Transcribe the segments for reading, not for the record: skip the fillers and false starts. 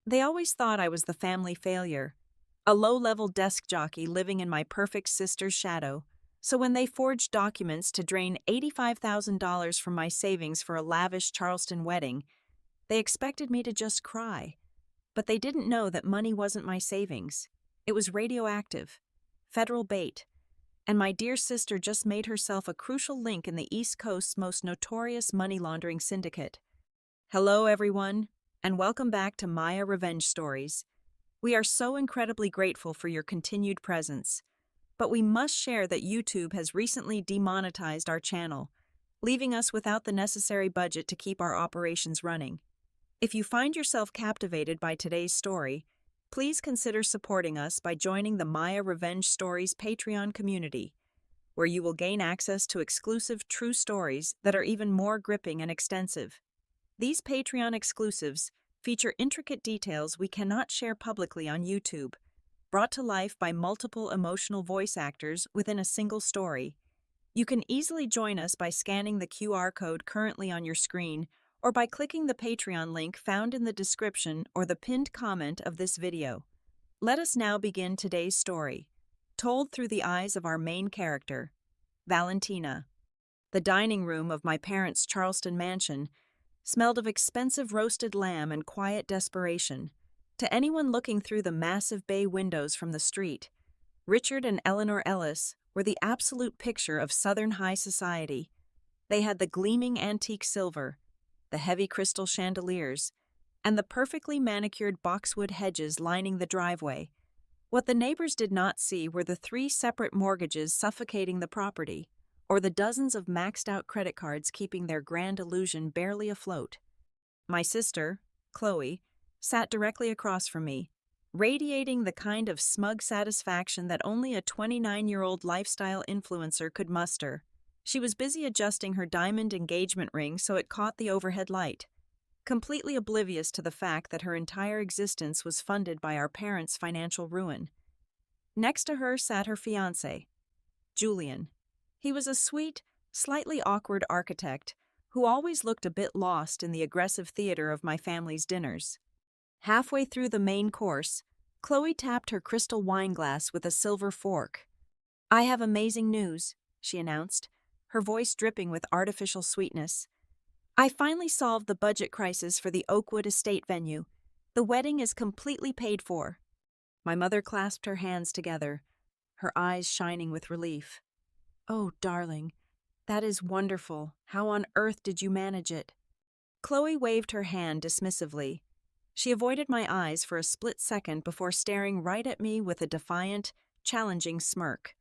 They always thought I was the family failure, a low-level desk jockey living in my perfect sister's shadow. So when they forged documents to drain $85,000 from my savings for a lavish Charleston wedding, they expected me to just cry. But they didn't know that money wasn't my savings. It was radioactive, federal bait, and my dear sister just made herself a crucial link in the East Coast's most notorious money laundering syndicate. Hello, everyone, and welcome back to Maya Revenge Stories. We are so incredibly grateful for your continued presence, but we must share that YouTube has recently demonetized our channel, leaving us without the necessary budget to keep our operations running. If you find yourself captivated by today's story, please consider supporting us by joining the Maya Revenge Stories Patreon community, where you will gain access to exclusive true stories that are even more gripping and extensive. These Patreon exclusives feature intricate details we cannot share publicly on YouTube, brought to life by multiple emotional voice actors within a single story. You can easily join us by scanning the QR code currently on your screen or by clicking the Patreon link found in the description or the pinned comment of this video. Let us now begin today's story, told through the eyes of our main character, Valentina. The dining room of my parents' Charleston mansion smelled of expensive roasted lamb and quiet desperation. To anyone looking through the massive bay windows from the street, Richard and Eleanor Ellis were the absolute picture of Southern high society. They had the gleaming antique silver, the heavy crystal chandeliers, and the perfectly manicured boxwood hedges lining the driveway. What the neighbors did not see were the 3 separate mortgages suffocating the property, or the dozens of maxed-out credit cards keeping their grand illusion barely afloat. My sister, Chloe, sat directly across from me, radiating the kind of smug satisfaction that only a 29-year-old lifestyle influencer could muster. She was busy adjusting her diamond engagement ring so it caught the overhead light, completely oblivious to the fact that her entire existence was funded by our parents' financial ruin. Next to her sat her fiancé, Julian. He was a sweet, slightly awkward architect who always looked a bit lost in the aggressive theater of my family's dinners. Halfway through the main course, Chloe tapped her crystal wine glass with a silver fork. "I have amazing news," she announced, her voice dripping with artificial sweetness. "I finally solved the budget crisis for the Oakwood estate venue. The wedding is completely paid for." My mother clasped her hands together, her eyes shining with relief. "Oh, darling, that is wonderful. How on earth did you manage it?" Chloe waved her hand dismissively. She avoided my eyes for a split second before staring right at me with a defiant, challenging smirk.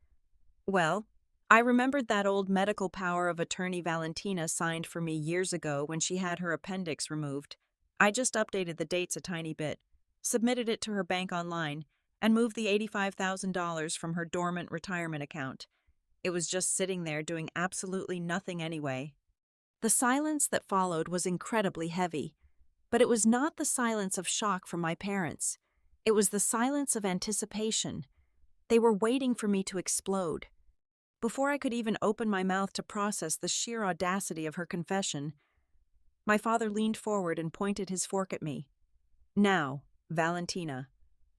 "Well, I remembered that old medical power of attorney Valentina signed for me years ago when she had her appendix removed. I just updated the dates a tiny bit, submitted it to her bank online, and moved the $85,000 from her dormant retirement account. It was just sitting there doing absolutely nothing anyway." The silence that followed was incredibly heavy, but it was not the silence of shock from my parents. It was the silence of anticipation. They were waiting for me to explode. Before I could even open my mouth to process the sheer audacity of her confession, my father leaned forward and pointed his fork at me. "Now, Valentina,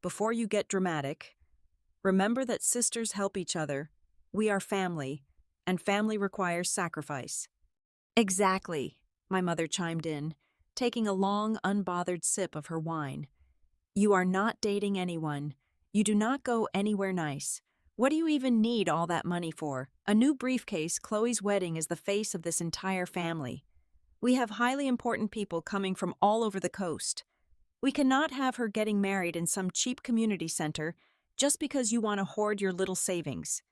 before you get dramatic, remember that sisters help each other. We are family, and family requires sacrifice." "Exactly," my mother chimed in, taking a long, unbothered sip of her wine. "You are not dating anyone. You do not go anywhere nice. What do you even need all that money for? A new briefcase. Chloe's wedding is the face of this entire family. We have highly important people coming from all over the coast. We cannot have her getting married in some cheap community center just because you want to hoard your little savings."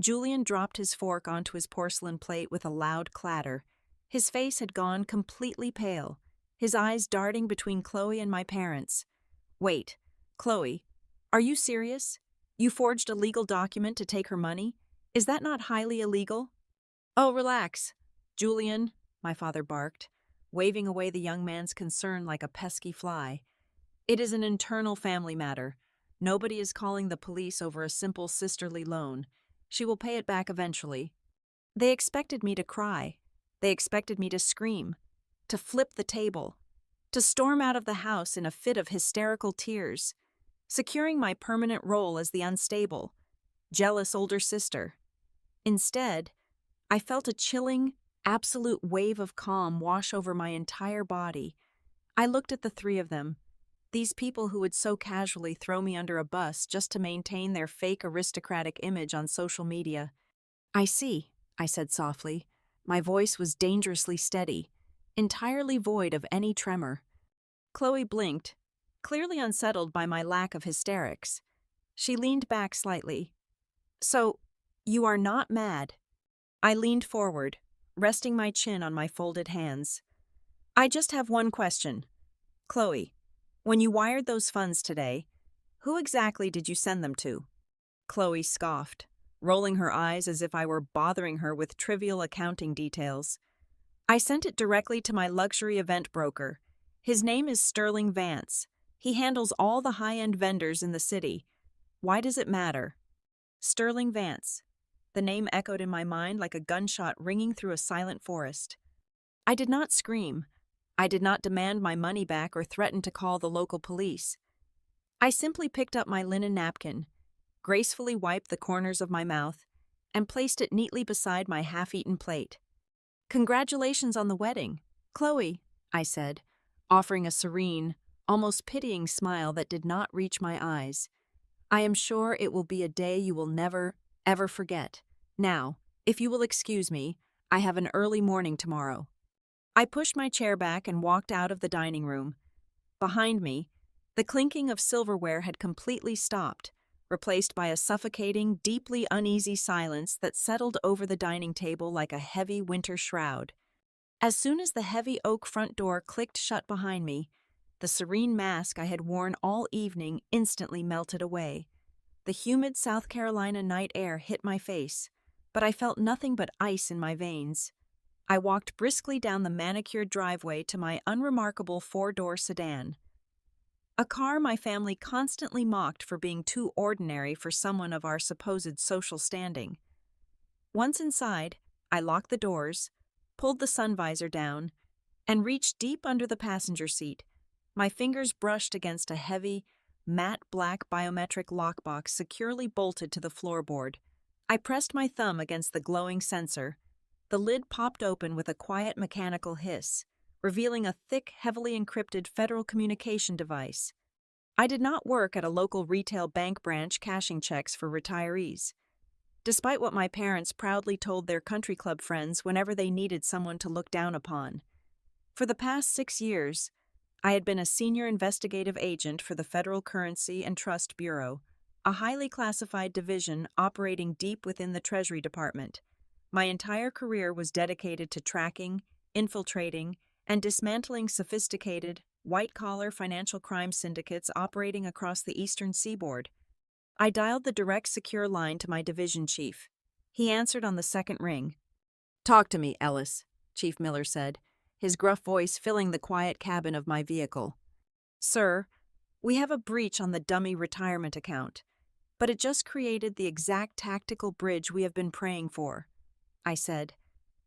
Julian dropped his fork onto his porcelain plate with a loud clatter. His face had gone completely pale, his eyes darting between Chloe and my parents. "Wait, Chloe, are you serious? You forged a legal document to take her money? Is that not highly illegal?" "Oh, relax, Julian," my father barked, waving away the young man's concern like a pesky fly. "It is an internal family matter. Nobody is calling the police over a simple sisterly loan. She will pay it back eventually." They expected me to cry. They expected me to scream, to flip the table, to storm out of the house in a fit of hysterical tears, securing my permanent role as the unstable, jealous older sister. Instead, I felt a chilling, absolute wave of calm wash over my entire body. I looked at the three of them, these people who would so casually throw me under a bus just to maintain their fake aristocratic image on social media. "I see," I said softly. My voice was dangerously steady, entirely void of any tremor. Chloe blinked, clearly unsettled by my lack of hysterics. She leaned back slightly. "So, you are not mad?" I leaned forward, resting my chin on my folded hands. "I just have one question. Chloe, when you wired those funds today, who exactly did you send them to?" Chloe scoffed, rolling her eyes as if I were bothering her with trivial accounting details. "I sent it directly to my luxury event broker. His name is Sterling Vance. He handles all the high-end vendors in the city. Why does it matter?" Sterling Vance. The name echoed in my mind like a gunshot ringing through a silent forest. I did not scream. I did not demand my money back or threaten to call the local police. I simply picked up my linen napkin, gracefully wiped the corners of my mouth, and placed it neatly beside my half-eaten plate. "Congratulations on the wedding, Chloe," I said, offering a serene, almost pitying smile that did not reach my eyes. "I am sure it will be a day you will never, ever forget. Now, if you will excuse me, I have an early morning tomorrow." I pushed my chair back and walked out of the dining room. Behind me, the clinking of silverware had completely stopped, replaced by a suffocating, deeply uneasy silence that settled over the dining table like a heavy winter shroud. As soon as the heavy oak front door clicked shut behind me, the serene mask I had worn all evening instantly melted away. The humid South Carolina night air hit my face, but I felt nothing but ice in my veins. I walked briskly down the manicured driveway to my unremarkable four-door sedan. A car my family constantly mocked for being too ordinary for someone of our supposed social standing. Once inside, I locked the doors, pulled the sun visor down, and reached deep under the passenger seat. My fingers brushed against a heavy, matte black biometric lockbox securely bolted to the floorboard. I pressed my thumb against the glowing sensor. The lid popped open with a quiet mechanical hiss, revealing a thick, heavily encrypted federal communication device. I did not work at a local retail bank branch cashing checks for retirees. Despite what my parents proudly told their country club friends whenever they needed someone to look down upon. For the past 6 years, I had been a senior investigative agent for the Federal Currency and Trust Bureau, a highly classified division operating deep within the Treasury Department. My entire career was dedicated to tracking, infiltrating, and dismantling sophisticated, white-collar financial crime syndicates operating across the eastern seaboard. I dialed the direct secure line to my division chief. He answered on the second ring. "Talk to me, Ellis," Chief Miller said, his gruff voice filling the quiet cabin of my vehicle. "Sir, we have a breach on the dummy retirement account, but it just created the exact tactical bridge we have been praying for," I said,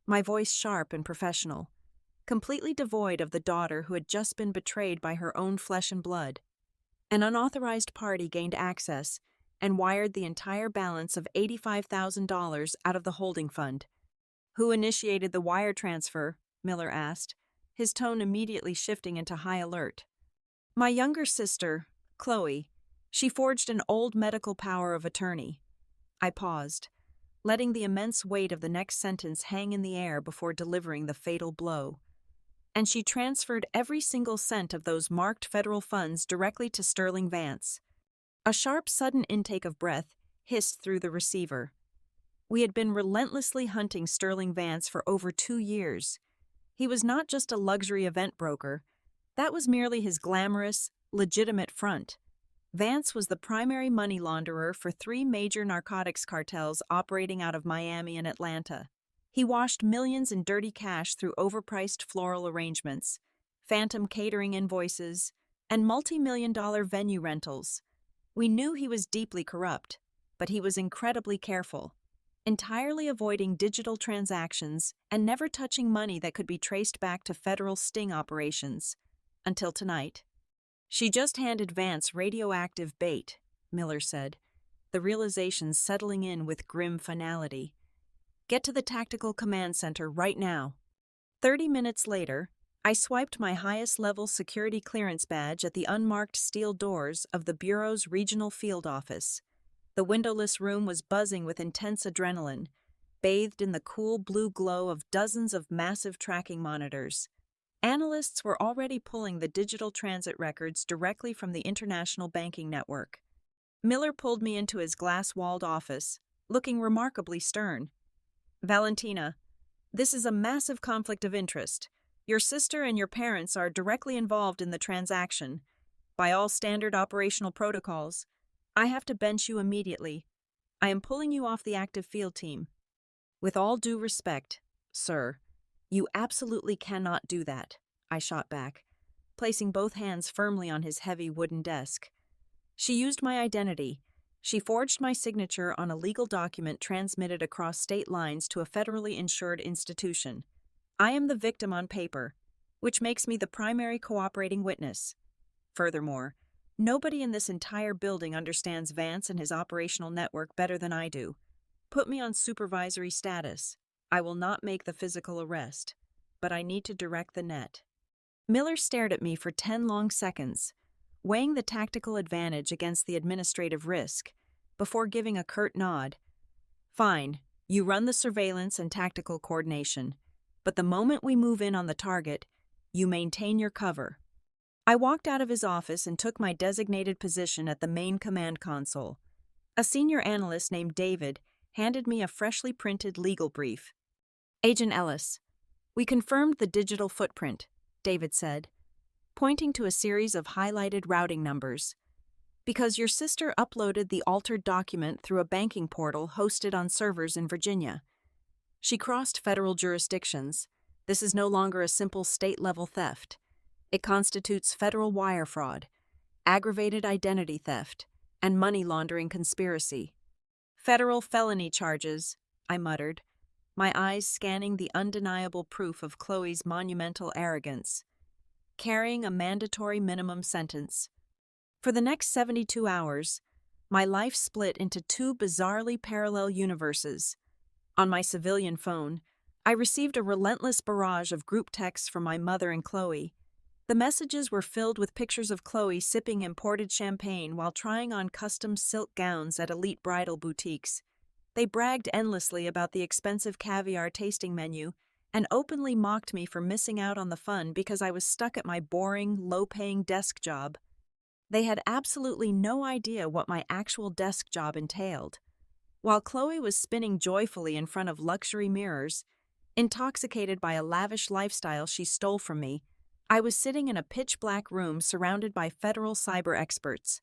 my voice sharp and professional, completely devoid of the daughter who had just been betrayed by her own flesh and blood. An unauthorized party gained access and wired the entire balance of $85,000 out of the holding fund. "Who initiated the wire transfer?" Miller asked, his tone immediately shifting into high alert. "My younger sister, Chloe. She forged an old medical power of attorney." I paused, letting the immense weight of the next sentence hang in the air before delivering the fatal blow. "And she transferred every single cent of those marked federal funds directly to Sterling Vance." A sharp, sudden intake of breath hissed through the receiver. We had been relentlessly hunting Sterling Vance for over 2 years. He was not just a luxury event broker. That was merely his glamorous, legitimate front. Vance was the primary money launderer for 3 major narcotics cartels operating out of Miami and Atlanta. He washed millions in dirty cash through overpriced floral arrangements, phantom catering invoices, and multi-million-dollar venue rentals. We knew he was deeply corrupt, but he was incredibly careful, entirely avoiding digital transactions and never touching money that could be traced back to federal sting operations. Until tonight. She just handed Vance radioactive bait, Miller said, the realization settling in with grim finality. Get to the Tactical Command Center right now. 30 minutes later, I swiped my highest-level security clearance badge at the unmarked steel doors of the Bureau's regional field office. The windowless room was buzzing with intense adrenaline, bathed in the cool blue glow of dozens of massive tracking monitors. Analysts were already pulling the digital transit records directly from the international banking network. Miller pulled me into his glass-walled office, looking remarkably stern. Valentina, this is a massive conflict of interest. Your sister and your parents are directly involved in the transaction. By all standard operational protocols, I have to bench you immediately. I am pulling you off the active field team. With all due respect, sir, you absolutely cannot do that, I shot back, placing both hands firmly on his heavy wooden desk. She used my identity. She forged my signature on a legal document transmitted across state lines to a federally insured institution. I am the victim on paper, which makes me the primary cooperating witness. Furthermore, nobody in this entire building understands Vance and his operational network better than I do. Put me on supervisory status. I will not make the physical arrest, but I need to direct the net. Miller stared at me for 10 long seconds, weighing the tactical advantage against the administrative risk, before giving a curt nod. Fine, you run the surveillance and tactical coordination, but the moment we move in on the target, you maintain your cover. I walked out of his office and took my designated position at the main command console. A senior analyst named David handed me a freshly printed legal brief. Agent Ellis, we confirmed the digital footprint, David said, pointing to a series of highlighted routing numbers. Because your sister uploaded the altered document through a banking portal hosted on servers in Virginia. She crossed federal jurisdictions. This is no longer a simple state-level theft. It constitutes federal wire fraud, aggravated identity theft, and money laundering conspiracy. Federal felony charges, I muttered, my eyes scanning the undeniable proof of Chloe's monumental arrogance. Carrying a mandatory minimum sentence. For the next 72 hours, my life split into two bizarrely parallel universes. On my civilian phone, I received a relentless barrage of group texts from my mother and Chloe. The messages were filled with pictures of Chloe sipping imported champagne while trying on custom silk gowns at elite bridal boutiques. They bragged endlessly about the expensive caviar tasting menu and openly mocked me for missing out on the fun because I was stuck at my boring, low-paying desk job. They had absolutely no idea what my actual desk job entailed. While Chloe was spinning joyfully in front of luxury mirrors, intoxicated by a lavish lifestyle she stole from me, I was sitting in a pitch-black room surrounded by federal cyber experts.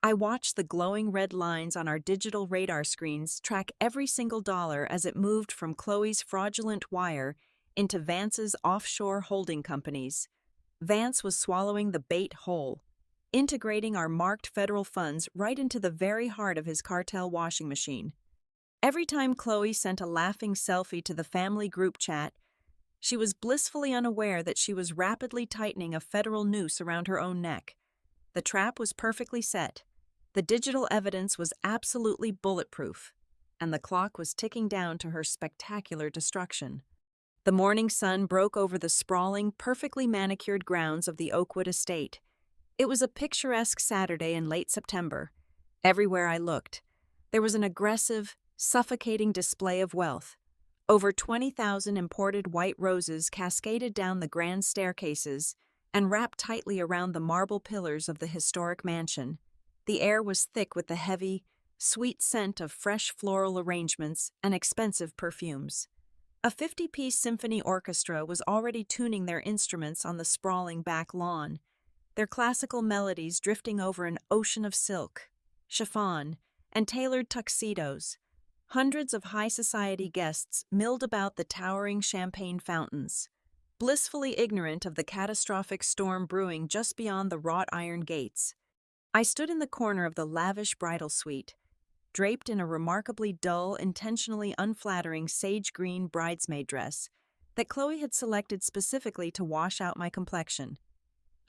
I watched the glowing red lines on our digital radar screens track every single dollar as it moved from Chloe's fraudulent wire into Vance's offshore holding companies. Vance was swallowing the bait whole, integrating our marked federal funds right into the very heart of his cartel washing machine. Every time Chloe sent a laughing selfie to the family group chat, she was blissfully unaware that she was rapidly tightening a federal noose around her own neck. The trap was perfectly set. The digital evidence was absolutely bulletproof, and the clock was ticking down to her spectacular destruction. The morning sun broke over the sprawling, perfectly manicured grounds of the Oakwood estate. It was a picturesque Saturday in late September. Everywhere I looked, there was an aggressive, suffocating display of wealth. Over 20,000 imported white roses cascaded down the grand staircases and wrapped tightly around the marble pillars of the historic mansion. The air was thick with the heavy, sweet scent of fresh floral arrangements and expensive perfumes. A 50-piece symphony orchestra was already tuning their instruments on the sprawling back lawn, their classical melodies drifting over an ocean of silk, chiffon, and tailored tuxedos. Hundreds of high society guests milled about the towering champagne fountains, blissfully ignorant of the catastrophic storm brewing just beyond the wrought iron gates. I stood in the corner of the lavish bridal suite, draped in a remarkably dull, intentionally unflattering sage green bridesmaid dress that Chloe had selected specifically to wash out my complexion.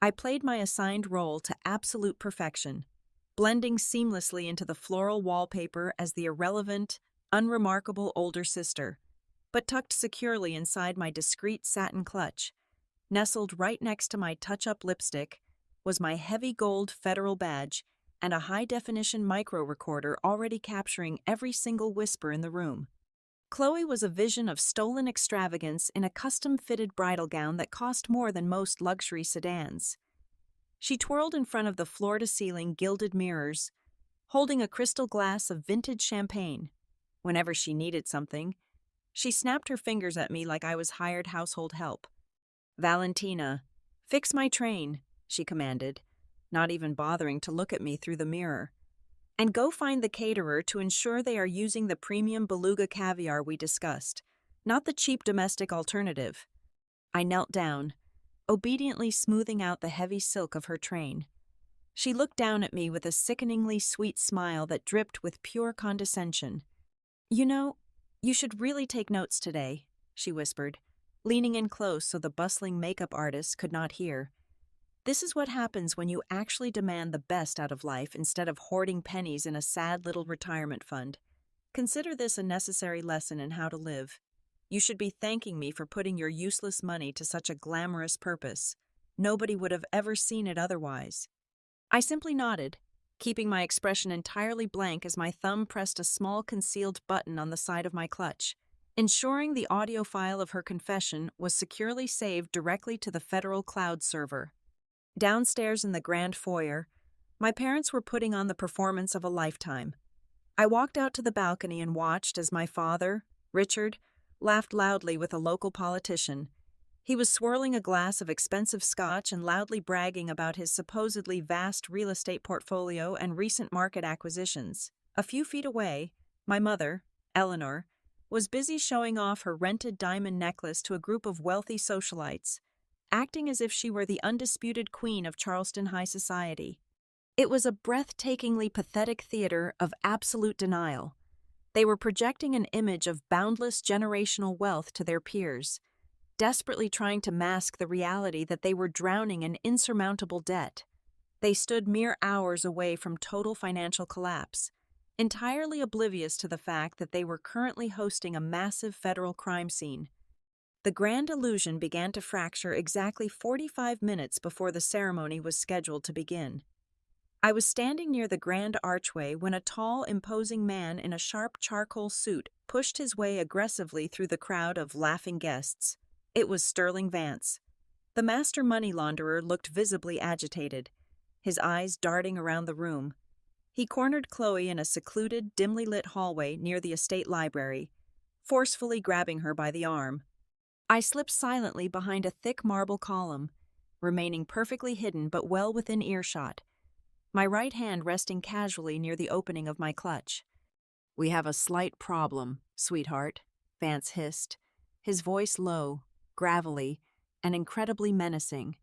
I played my assigned role to absolute perfection, blending seamlessly into the floral wallpaper as the irrelevant, unremarkable older sister, but tucked securely inside my discreet satin clutch. Nestled right next to my touch-up lipstick was my heavy gold federal badge and a high-definition micro recorder already capturing every single whisper in the room. Chloe was a vision of stolen extravagance in a custom-fitted bridal gown that cost more than most luxury sedans. She twirled in front of the floor-to-ceiling gilded mirrors, holding a crystal glass of vintage champagne. Whenever she needed something, she snapped her fingers at me like I was hired household help. "Valentina, fix my train," she commanded, not even bothering to look at me through the mirror. "And go find the caterer to ensure they are using the premium beluga caviar we discussed, not the cheap domestic alternative." I knelt down, obediently smoothing out the heavy silk of her train. She looked down at me with a sickeningly sweet smile that dripped with pure condescension. "You know, you should really take notes today," she whispered, leaning in close so the bustling makeup artist could not hear. "This is what happens when you actually demand the best out of life instead of hoarding pennies in a sad little retirement fund. Consider this a necessary lesson in how to live. You should be thanking me for putting your useless money to such a glamorous purpose. Nobody would have ever seen it otherwise." I simply nodded, keeping my expression entirely blank as my thumb pressed a small concealed button on the side of my clutch, ensuring the audio file of her confession was securely saved directly to the federal cloud server. Downstairs in the grand foyer, my parents were putting on the performance of a lifetime. I walked out to the balcony and watched as my father, Richard, laughed loudly with a local politician. He was swirling a glass of expensive scotch and loudly bragging about his supposedly vast real estate portfolio and recent market acquisitions. A few feet away, my mother, Eleanor, was busy showing off her rented diamond necklace to a group of wealthy socialites, acting as if she were the undisputed queen of Charleston high society. It was a breathtakingly pathetic theater of absolute denial. They were projecting an image of boundless generational wealth to their peers, desperately trying to mask the reality that they were drowning in insurmountable debt. They stood mere hours away from total financial collapse, entirely oblivious to the fact that they were currently hosting a massive federal crime scene. The grand illusion began to fracture exactly 45 minutes before the ceremony was scheduled to begin. I was standing near the grand archway when a tall, imposing man in a sharp charcoal suit pushed his way aggressively through the crowd of laughing guests. It was Sterling Vance. The master money launderer looked visibly agitated, his eyes darting around the room. He cornered Chloe in a secluded, dimly lit hallway near the estate library, forcefully grabbing her by the arm. I slipped silently behind a thick marble column, remaining perfectly hidden but well within earshot, my right hand resting casually near the opening of my clutch. "We have a slight problem, sweetheart," Vance hissed, his voice low, gravelly, and incredibly menacing.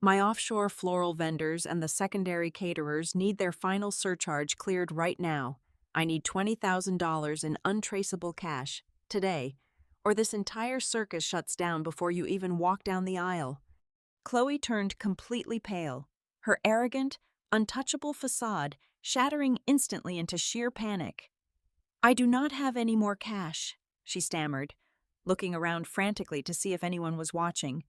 "My offshore floral vendors and the secondary caterers need their final surcharge cleared right now. I need $20,000 in untraceable cash, today, or this entire circus shuts down before you even walk down the aisle." Chloe turned completely pale, her arrogant, untouchable facade shattering instantly into sheer panic. "I do not have any more cash," she stammered, looking around frantically to see if anyone was watching.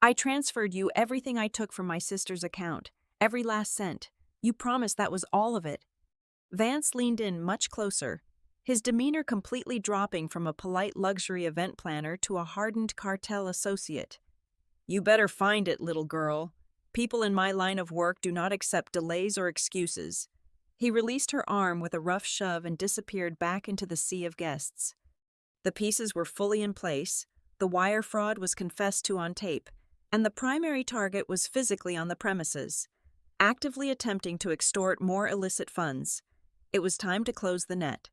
"I transferred you everything I took from my sister's account, every last cent. You promised that was all of it." Vance leaned in much closer, his demeanor completely dropping from a polite luxury event planner to a hardened cartel associate. "You better find it, little girl. People in my line of work do not accept delays or excuses." He released her arm with a rough shove and disappeared back into the sea of guests. The pieces were fully in place, the wire fraud was confessed to on tape, and the primary target was physically on the premises, actively attempting to extort more illicit funds. It was time to close the net.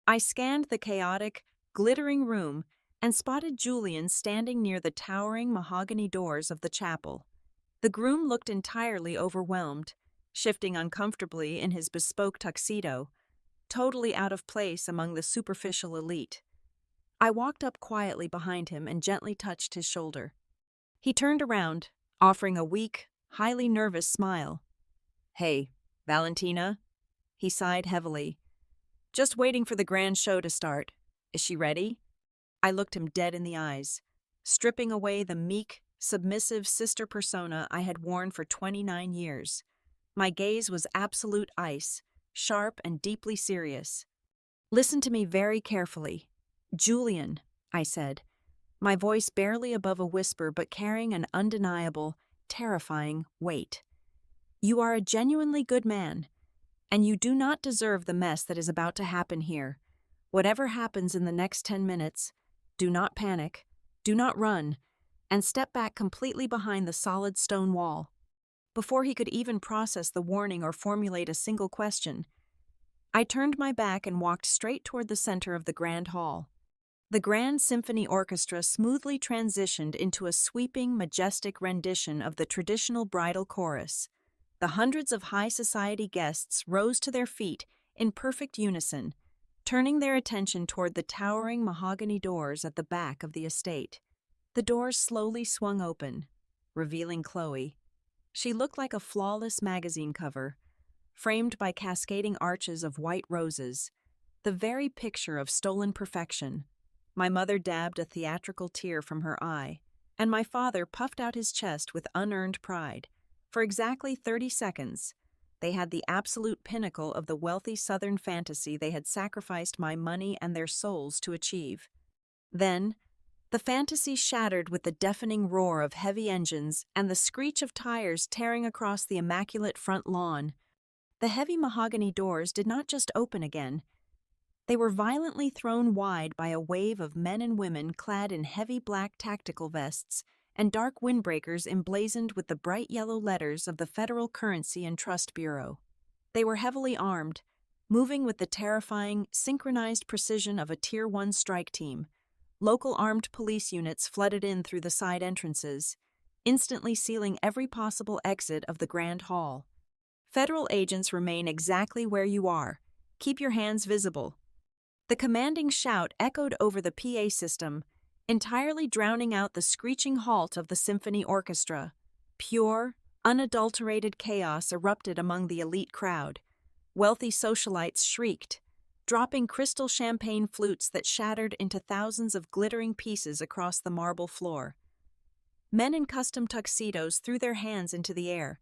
I scanned the chaotic, glittering room and spotted Julian standing near the towering mahogany doors of the chapel. The groom looked entirely overwhelmed, shifting uncomfortably in his bespoke tuxedo, totally out of place among the superficial elite. I walked up quietly behind him and gently touched his shoulder. He turned around, offering a weak, highly nervous smile. "Hey, Valentina?" He sighed heavily. "Just waiting for the grand show to start. Is she ready?" I looked him dead in the eyes, stripping away the meek, submissive sister persona I had worn for 29 years. My gaze was absolute ice, sharp and deeply serious. "Listen to me very carefully. Julian," I said, my voice barely above a whisper but carrying an undeniable, terrifying weight. "You are a genuinely good man, and you do not deserve the mess that is about to happen here. Whatever happens in the next 10 minutes, do not panic, do not run, and step back completely behind the solid stone wall." Before he could even process the warning or formulate a single question, I turned my back and walked straight toward the center of the grand hall. The Grand Symphony Orchestra smoothly transitioned into a sweeping, majestic rendition of the traditional bridal chorus. The hundreds of high society guests rose to their feet in perfect unison, turning their attention toward the towering mahogany doors at the back of the estate. The doors slowly swung open, revealing Chloe. She looked like a flawless magazine cover, framed by cascading arches of white roses, the very picture of stolen perfection. My mother dabbed a theatrical tear from her eye, and my father puffed out his chest with unearned pride. For exactly 30 seconds, they had the absolute pinnacle of the wealthy Southern fantasy they had sacrificed my money and their souls to achieve. Then, the fantasy shattered with the deafening roar of heavy engines and the screech of tires tearing across the immaculate front lawn. The heavy mahogany doors did not just open again. They were violently thrown wide by a wave of men and women clad in heavy black tactical vests and dark windbreakers emblazoned with the bright yellow letters of the Federal Currency and Trust Bureau. They were heavily armed, moving with the terrifying, synchronized precision of a Tier 1 strike team. Local armed police units flooded in through the side entrances, instantly sealing every possible exit of the Grand Hall. "Federal agents remain exactly where you are. Keep your hands visible." The commanding shout echoed over the PA system, entirely drowning out the screeching halt of the symphony orchestra. Pure, unadulterated chaos erupted among the elite crowd. Wealthy socialites shrieked, dropping crystal champagne flutes that shattered into thousands of glittering pieces across the marble floor. Men in custom tuxedos threw their hands into the air,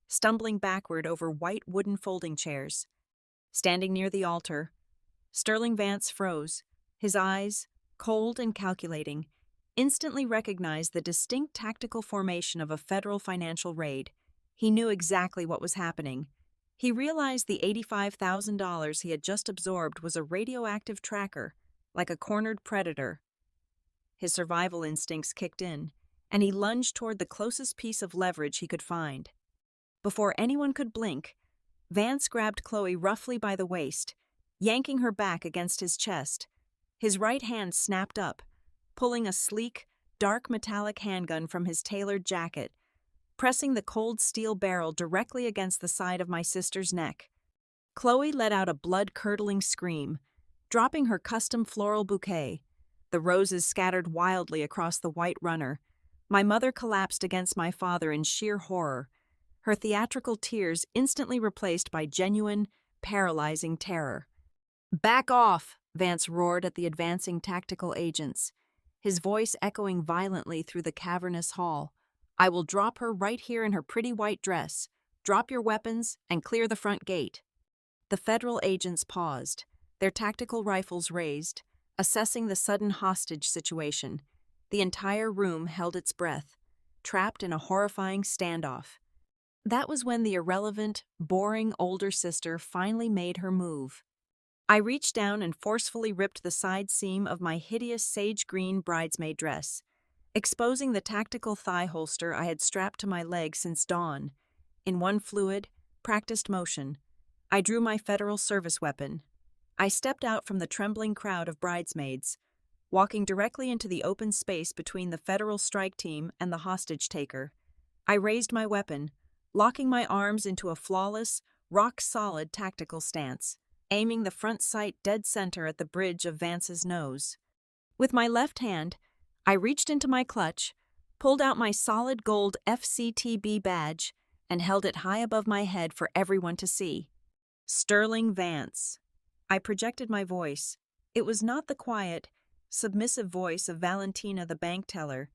stumbling backward over white wooden folding chairs. Standing near the altar, Sterling Vance froze, his eyes, cold and calculating, instantly recognized the distinct tactical formation of a federal financial raid. He knew exactly what was happening. He realized the $85,000 he had just absorbed was a radioactive tracker, like a cornered predator. His survival instincts kicked in, and he lunged toward the closest piece of leverage he could find. Before anyone could blink, Vance grabbed Chloe roughly by the waist, yanking her back against his chest. His right hand snapped up, pulling a sleek, dark metallic handgun from his tailored jacket, pressing the cold steel barrel directly against the side of my sister's neck. Chloe let out a blood-curdling scream, dropping her custom floral bouquet. The roses scattered wildly across the white runner. My mother collapsed against my father in sheer horror, her theatrical tears instantly replaced by genuine, paralyzing terror. "Back off!" Vance roared at the advancing tactical agents, his voice echoing violently through the cavernous hall. "I will drop her right here in her pretty white dress. Drop your weapons and clear the front gate." The federal agents paused, their tactical rifles raised, assessing the sudden hostage situation. The entire room held its breath, trapped in a horrifying standoff. That was when the irrelevant, boring older sister finally made her move. I reached down and forcefully ripped the side seam of my hideous sage green bridesmaid dress, exposing the tactical thigh holster I had strapped to my leg since dawn. In one fluid, practiced motion, I drew my federal service weapon. I stepped out from the trembling crowd of bridesmaids, walking directly into the open space between the federal strike team and the hostage taker. I raised my weapon, locking my arms into a flawless, rock-solid tactical stance, aiming the front sight dead center at the bridge of Vance's nose. With my left hand, I reached into my clutch, pulled out my solid gold FCTB badge, and held it high above my head for everyone to see. Sterling Vance. I projected my voice. It was not the quiet, submissive voice of Valentina the bank teller.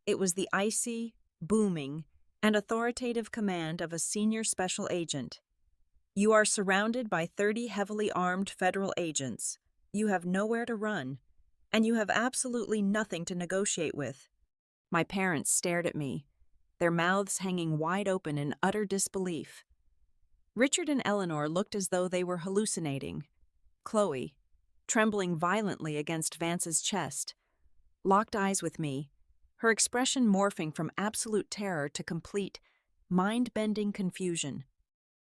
It was the icy, booming, and authoritative command of a senior special agent. You are surrounded by 30 heavily armed federal agents. You have nowhere to run, and you have absolutely nothing to negotiate with. My parents stared at me, their mouths hanging wide open in utter disbelief. Richard and Eleanor looked as though they were hallucinating. Chloe, trembling violently against Vance's chest, locked eyes with me, her expression morphing from absolute terror to complete, mind-bending confusion.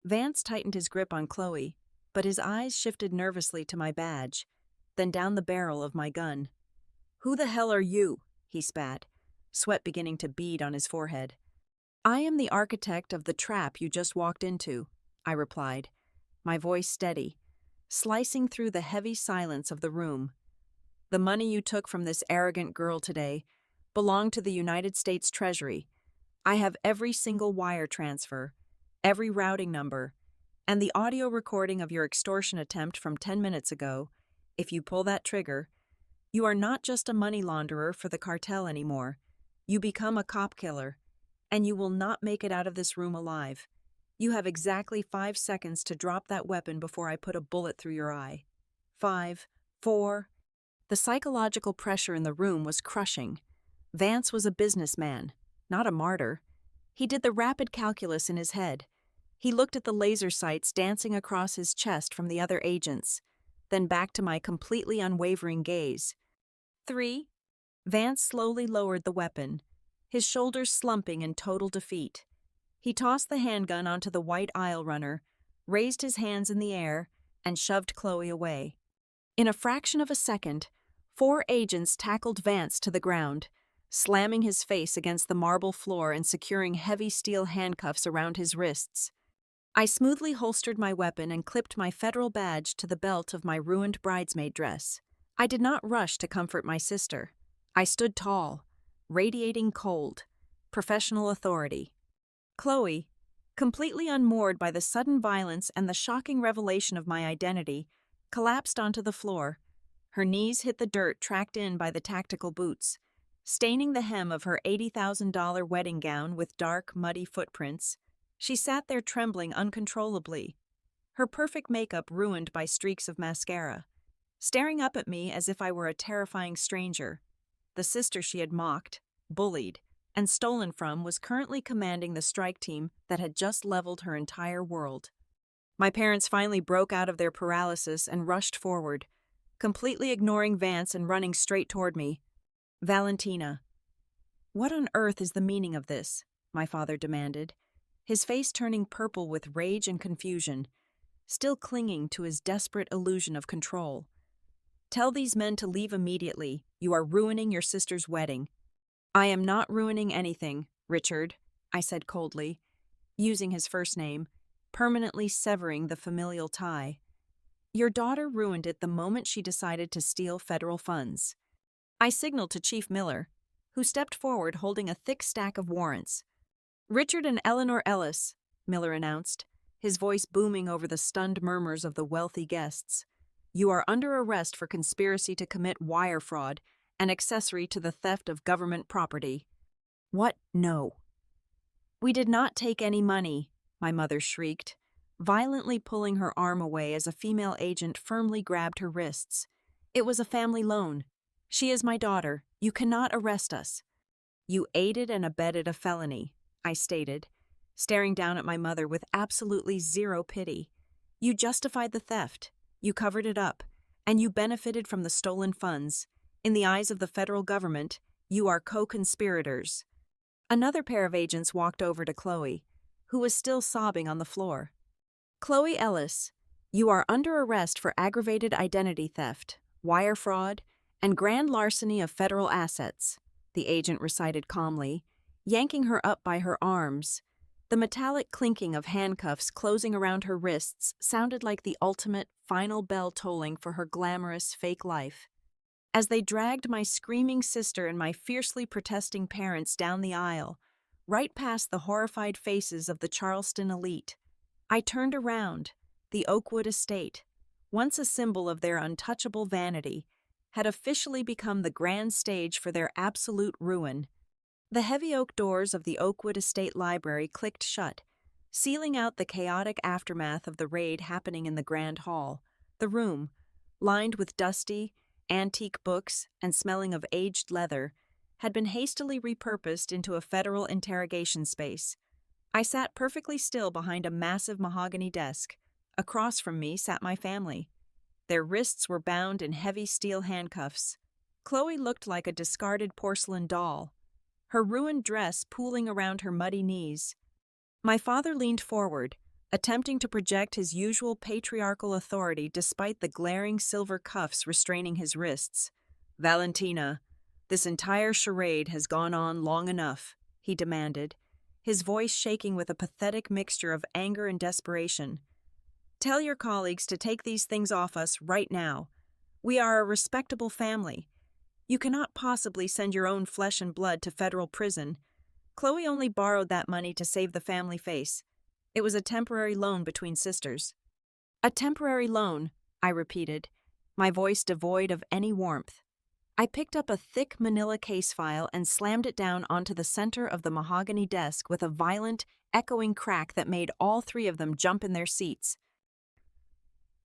Vance tightened his grip on Chloe, but his eyes shifted nervously to my badge, then down the barrel of my gun. "Who the hell are you?" he spat, sweat beginning to bead on his forehead. "I am the architect of the trap you just walked into," I replied, my voice steady, slicing through the heavy silence of the room. "The money you took from this arrogant girl today belonged to the United States Treasury. I have every single wire transfer, every routing number, and the audio recording of your extortion attempt from 10 minutes ago. If you pull that trigger, you are not just a money launderer for the cartel anymore. You become a cop killer, and you will not make it out of this room alive. You have exactly 5 seconds to drop that weapon before I put a bullet through your eye. 5, 4. The psychological pressure in the room was crushing. Vance was a businessman, not a martyr. He did the rapid calculus in his head. He looked at the laser sights dancing across his chest from the other agents, then back to my completely unwavering gaze. 3. Vance slowly lowered the weapon, his shoulders slumping in total defeat. He tossed the handgun onto the white aisle runner, raised his hands in the air, and shoved Chloe away. In a fraction of a second, 4 agents tackled Vance to the ground, slamming his face against the marble floor and securing heavy steel handcuffs around his wrists. I smoothly holstered my weapon and clipped my federal badge to the belt of my ruined bridesmaid dress. I did not rush to comfort my sister. I stood tall, radiating cold, professional authority. Chloe, completely unmoored by the sudden violence and the shocking revelation of my identity, collapsed onto the floor. Her knees hit the dirt tracked in by the tactical boots, staining the hem of her $80,000 wedding gown with dark, muddy footprints. She sat there trembling uncontrollably, her perfect makeup ruined by streaks of mascara, staring up at me as if I were a terrifying stranger. The sister she had mocked, bullied, and stolen from was currently commanding the strike team that had just leveled her entire world. My parents finally broke out of their paralysis and rushed forward, completely ignoring Vance and running straight toward me. "Valentina." "What on earth is the meaning of this?" my father demanded, his face turning purple with rage and confusion, still clinging to his desperate illusion of control. "Tell these men to leave immediately. You are ruining your sister's wedding." "I am not ruining anything, Richard," I said coldly, using his first name, permanently severing the familial tie. "Your daughter ruined it the moment she decided to steal federal funds." I signaled to Chief Miller, who stepped forward holding a thick stack of warrants. "Richard and Eleanor Ellis," Miller announced, his voice booming over the stunned murmurs of the wealthy guests. "You are under arrest for conspiracy to commit wire fraud and accessory to the theft of government property." "What? No." "We did not take any money," my mother shrieked, violently pulling her arm away as a female agent firmly grabbed her wrists. "It was a family loan. She is my daughter. You cannot arrest us." "You aided and abetted a felony," I stated, staring down at my mother with absolutely zero pity. "You justified the theft, you covered it up, and you benefited from the stolen funds. In the eyes of the federal government, you are co-conspirators." Another pair of agents walked over to Chloe, who was still sobbing on the floor. "Chloe Ellis, you are under arrest for aggravated identity theft, wire fraud, and grand larceny of federal assets," the agent recited calmly, yanking her up by her arms. The metallic clinking of handcuffs closing around her wrists sounded like the ultimate, final bell tolling for her glamorous fake life. as they dragged my screaming sister and my fiercely protesting parents down the aisle, right past the horrified faces of the Charleston elite. I turned around. The Oakwood estate, once a symbol of their untouchable vanity, had officially become the grand stage for their absolute ruin. The heavy oak doors of the Oakwood Estate Library clicked shut, sealing out the chaotic aftermath of the raid happening in the Grand Hall. The room, lined with dusty, antique books and smelling of aged leather, had been hastily repurposed into a federal interrogation space. I sat perfectly still behind a massive mahogany desk. Across from me sat my family. Their wrists were bound in heavy steel handcuffs. Chloe looked like a discarded porcelain doll, her ruined dress pooling around her muddy knees. My father leaned forward, attempting to project his usual patriarchal authority despite the glaring silver cuffs restraining his wrists. "Valentina, this entire charade has gone on long enough," he demanded, his voice shaking with a pathetic mixture of anger and desperation. "Tell your colleagues to take these things off us right now. We are a respectable family. You cannot possibly send your own flesh and blood to federal prison. Chloe only borrowed that money to save the family face. It was a temporary loan between sisters." "A temporary loan," I repeated, my voice devoid of any warmth. I picked up a thick manila case file and slammed it down onto the center of the mahogany desk with a violent, echoing crack that made all three of them jump in their seats.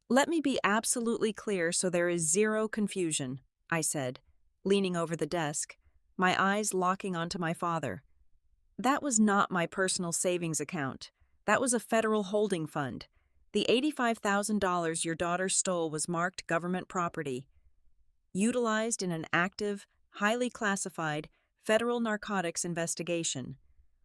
"Let me be absolutely clear so there is zero confusion," I said, leaning over the desk, my eyes locking onto my father. "That was not my personal savings account. That was a federal holding fund. The $85,000 your daughter stole was marked government property, utilized in an active, highly classified federal narcotics investigation.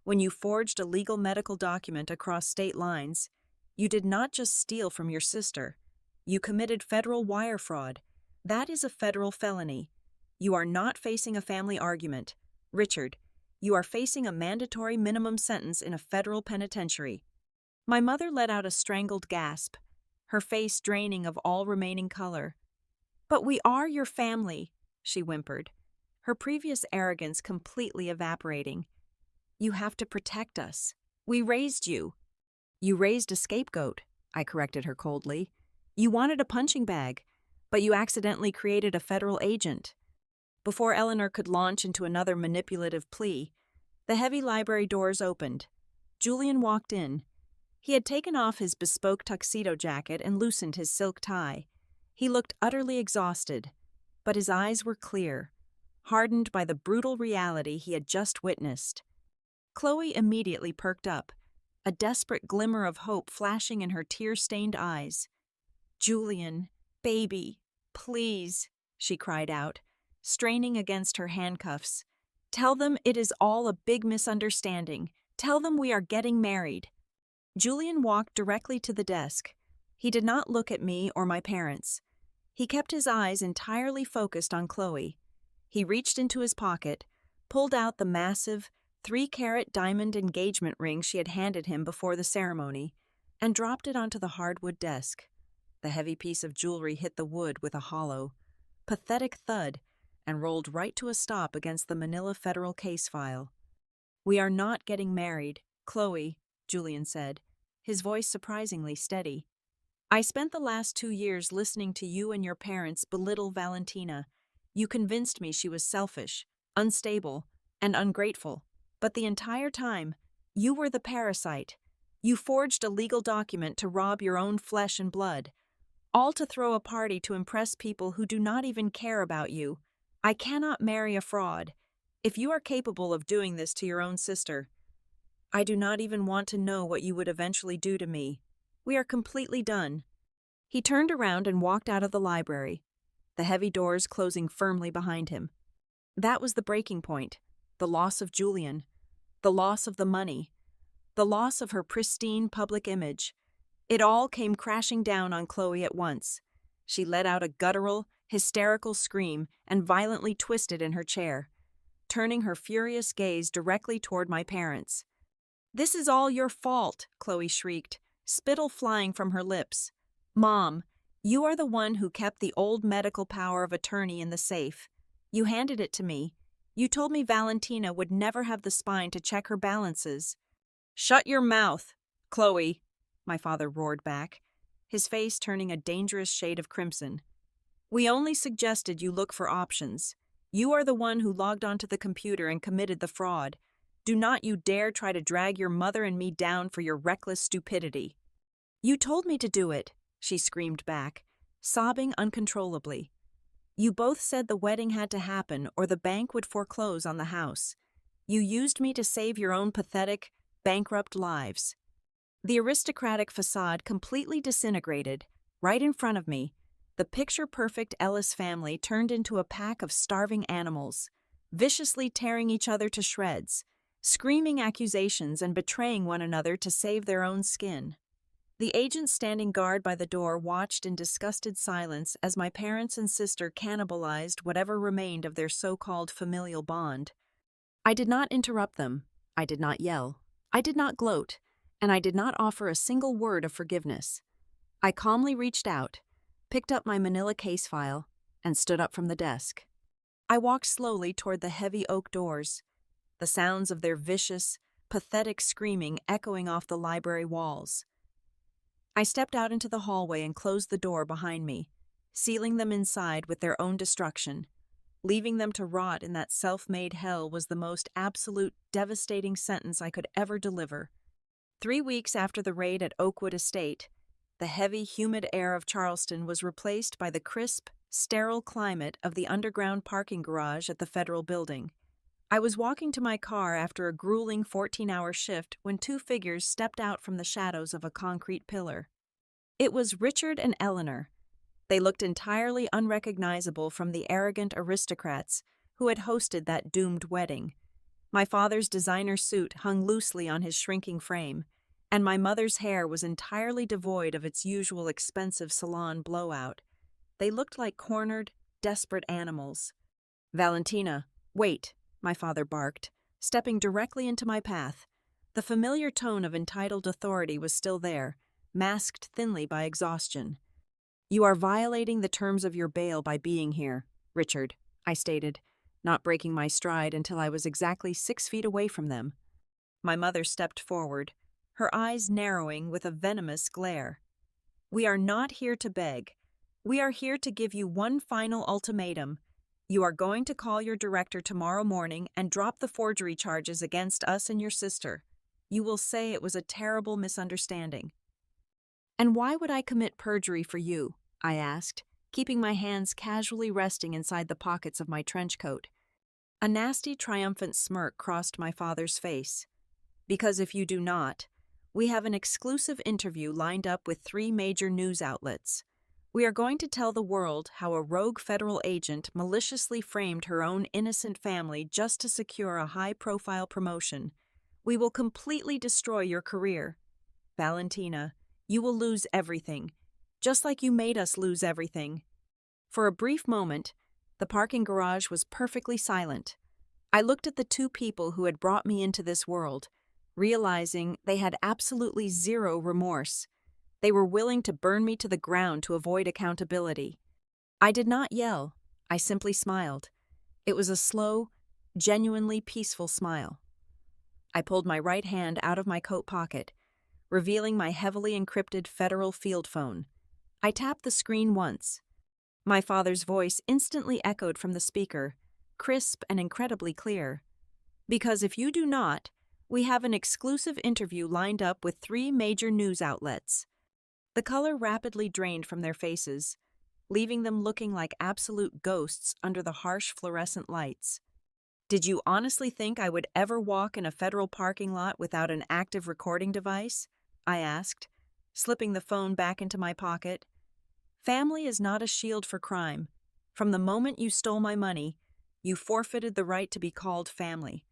When you forged a legal medical document across state lines, you did not just steal from your sister. You committed federal wire fraud. That is a federal felony. You are not facing a family argument. Richard, you are facing a mandatory minimum sentence in a federal penitentiary." My mother let out a strangled gasp, her face draining of all remaining color. "But we are your family," she whimpered, her previous arrogance completely evaporating. "You have to protect us. We raised you." "You raised a scapegoat," I corrected her coldly. "You wanted a punching bag, but you accidentally created a federal agent." Before Eleanor could launch into another manipulative plea, the heavy library doors opened. Julian walked in. He had taken off his bespoke tuxedo jacket and loosened his silk tie. He looked utterly exhausted, but his eyes were clear, hardened by the brutal reality he had just witnessed. Chloe immediately perked up, a desperate glimmer of hope flashing in her tear-stained eyes. "Julian, baby, please," she cried out, straining against her handcuffs. "Tell them it is all a big misunderstanding. Tell them we are getting married." Julian walked directly to the desk. He did not look at me or my parents. He kept his eyes entirely focused on Chloe. He reached into his pocket, pulled out the massive, 3-carat diamond engagement ring she had handed him before the ceremony, and dropped it onto the hardwood desk. The heavy piece of jewelry hit the wood with a hollow, pathetic thud and rolled right to a stop against the manila federal case file. "We are not getting married, Chloe," Julian said, his voice surprisingly steady. "I spent the last 2 years listening to you and your parents belittle Valentina. You convinced me she was selfish, unstable, and ungrateful. But the entire time, you were the parasite. You forged a legal document to rob your own flesh and blood, all to throw a party to impress people who do not even care about you. I cannot marry a fraud. If you are capable of doing this to your own sister, I do not even want to know what you would eventually do to me. We are completely done." He turned around and walked out of the library, the heavy doors closing firmly behind him. That was the breaking point, the loss of Julian, the loss of the money, the loss of her pristine public image. It all came crashing down on Chloe at once. She let out a guttural, hysterical scream and violently twisted in her chair, turning her furious gaze directly toward my parents. "This is all your fault," Chloe shrieked, spittle flying from her lips. "Mom, You are the one who kept the old medical power of attorney in the safe. You handed it to me. You told me Valentina would never have the spine to check her balances. Shut your mouth, Chloe, my father roared back, his face turning a dangerous shade of crimson. We only suggested you look for options. You are the one who logged onto the computer and committed the fraud. Do not you dare try to drag your mother and me down for your reckless stupidity. You told me to do it, she screamed back, sobbing uncontrollably. You both said the wedding had to happen or the bank would foreclose on the house. You used me to save your own pathetic, bankrupt lives. The aristocratic facade completely disintegrated. Right in front of me, the picture-perfect Ellis family turned into a pack of starving animals, viciously tearing each other to shreds, screaming accusations and betraying one another to save their own skin. The agent standing guard by the door watched in disgusted silence as my parents and sister cannibalized whatever remained of their so-called familial bond. I did not interrupt them. I did not yell. I did not gloat. And I did not offer a single word of forgiveness. I calmly reached out, picked up my manila case file, and stood up from the desk. I walked slowly toward the heavy oak doors, the sounds of their vicious, pathetic screaming echoing off the library walls. I stepped out into the hallway and closed the door behind me, sealing them inside with their own destruction. Leaving them to rot in that self-made hell was the most absolute, devastating sentence I could ever deliver. 3 weeks after the raid at Oakwood Estate, the heavy, humid air of Charleston was replaced by the crisp, sterile climate of the underground parking garage at the federal building. I was walking to my car after a grueling 14-hour shift when 2 figures stepped out from the shadows of a concrete pillar. It was Richard and Eleanor. They looked entirely unrecognizable from the arrogant aristocrats who had hosted that doomed wedding. My father's designer suit hung loosely on his shrinking frame, and my mother's hair was entirely devoid of its usual expensive salon blowout. They looked like cornered, desperate animals. "Valentina, wait," my father barked, stepping directly into my path. The familiar tone of entitled authority was still there, masked thinly by exhaustion. "You are violating the terms of your bail by being here, Richard," I stated, not breaking my stride until I was exactly 6 feet away from them. My mother stepped forward, her eyes narrowing with a venomous glare. "We are not here to beg. We are here to give you one final ultimatum. You are going to call your director tomorrow morning and drop the forgery charges against us and your sister. You will say it was a terrible misunderstanding." "And why would I commit perjury for you?" I asked, keeping my hands casually resting inside the pockets of my trench coat. A nasty, triumphant smirk crossed my father's face. "Because if you do not, we have an exclusive interview lined up with 3 major news outlets. We are going to tell the world how a rogue federal agent maliciously framed her own innocent family just to secure a high-profile promotion. We will completely destroy your career. Valentina, you will lose everything, just like you made us lose everything." For a brief moment, the parking garage was perfectly silent. I looked at the 2 people who had brought me into this world, realizing they had absolutely zero remorse. They were willing to burn me to the ground to avoid accountability. I did not yell. I simply smiled. It was a slow, genuinely peaceful smile. I pulled my right hand out of my coat pocket, revealing my heavily encrypted federal field phone. I tapped the screen once. My father's voice instantly echoed from the speaker, crisp and incredibly clear. "Because if you do not, we have an exclusive interview lined up with 3 major news outlets." The color rapidly drained from their faces, leaving them looking like absolute ghosts under the harsh fluorescent lights. "Did you honestly think I would ever walk in a federal parking lot without an active recording device?" I asked, slipping the phone back into my pocket. "Family is not a shield for crime. From the moment you stole my money, you forfeited the right to be called family,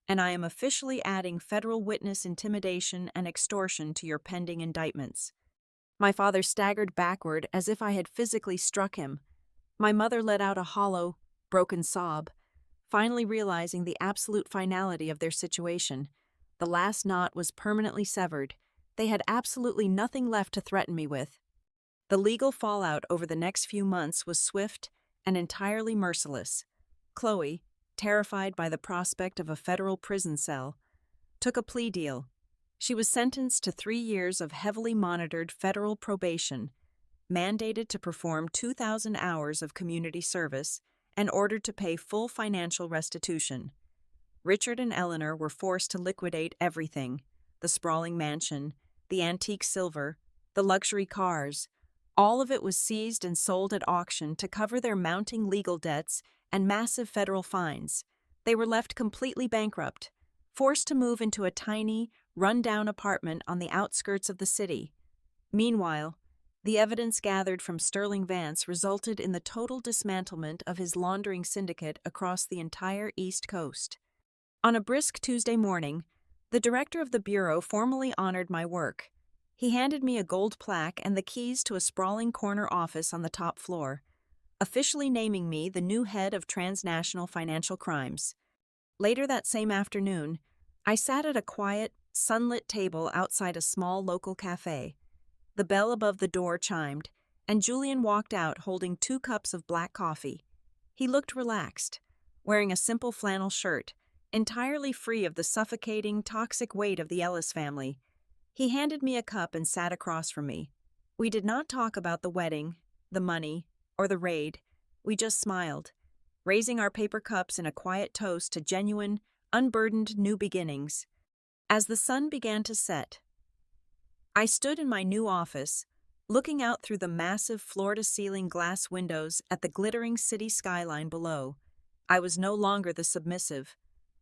and I am officially adding federal witness intimidation and extortion to your pending indictments." My father staggered backward as if I had physically struck him. My mother let out a hollow, broken sob, finally realizing the absolute finality of their situation. The last knot was permanently severed. They had absolutely nothing left to threaten me with. The legal fallout over the next few months was swift and entirely merciless. Chloe, terrified by the prospect of a federal prison cell, took a plea deal. She was sentenced to 3 years of heavily monitored federal probation, mandated to perform 2,000 hours of community service, and ordered to pay full financial restitution. Richard and Eleanor were forced to liquidate everything: the sprawling mansion, the antique silver, the luxury cars. All of it was seized and sold at auction to cover their mounting legal debts and massive federal fines. They were left completely bankrupt, forced to move into a tiny, run-down apartment on the outskirts of the city. Meanwhile, the evidence gathered from Sterling Vance resulted in the total dismantlement of his laundering syndicate across the entire East Coast. On a brisk Tuesday morning, the director of the bureau formally honored my work. He handed me a gold plaque and the keys to a sprawling corner office on the top floor, officially naming me the new head of transnational financial crimes. Later that same afternoon, I sat at a quiet, sunlit table outside a small local cafe. The bell above the door chimed, and Julian walked out holding 2 cups of black coffee. He looked relaxed, wearing a simple flannel shirt, entirely free of the suffocating, toxic weight of the Ellis family. He handed me a cup and sat across from me. We did not talk about the wedding, the money, or the raid. We just smiled, raising our paper cups in a quiet toast to genuine, unburdened new beginnings. As the sun began to set, I stood in my new office, looking out through the massive floor-to-ceiling glass windows at the glittering city skyline below. I was no longer the submissive,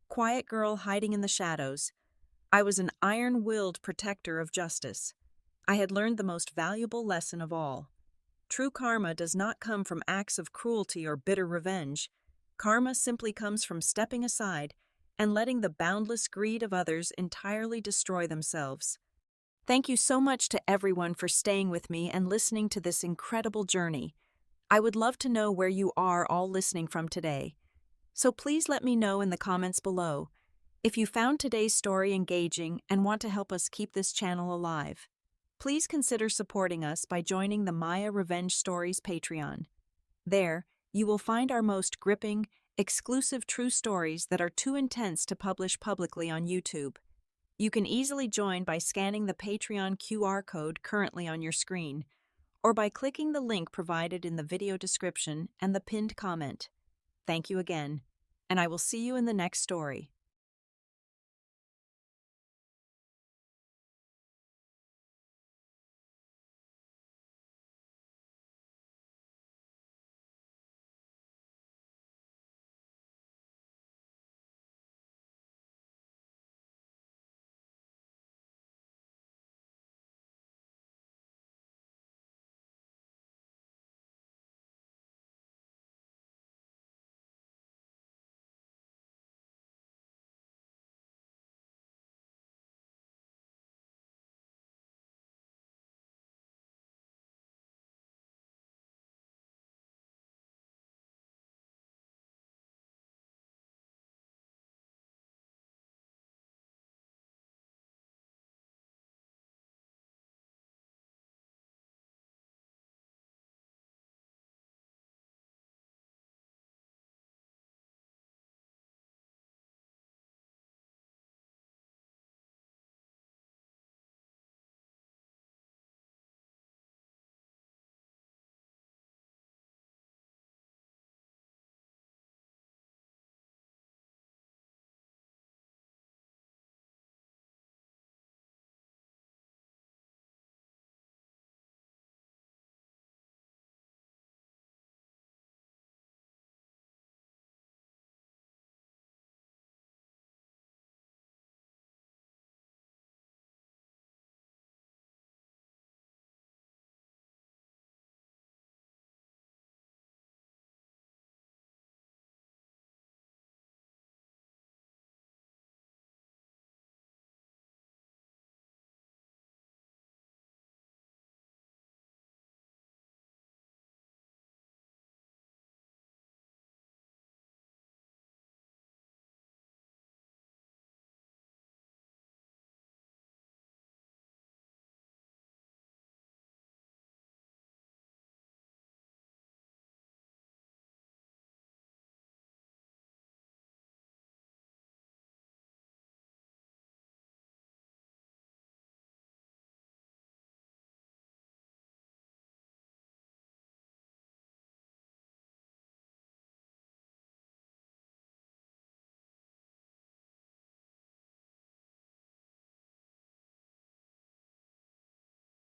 quiet girl hiding in the shadows. I was an iron-willed protector of justice. I had learned the most valuable lesson of all. True karma does not come from acts of cruelty or bitter revenge. Karma simply comes from stepping aside and letting the boundless greed of others entirely destroy themselves. Thank you so much to everyone for staying with me and listening to this incredible journey. I would love to know where you are all listening from today. So please let me know in the comments below if you found today's story engaging and want to help us keep this channel alive. Please consider supporting us by joining the Maya Revenge Stories Patreon. There, you will find our most gripping, exclusive true stories that are too intense to publish publicly on YouTube. You can easily join by scanning the Patreon QR code currently on your screen, or by clicking the link provided in the video description and the pinned comment. Thank you again, and I will see you in the next story.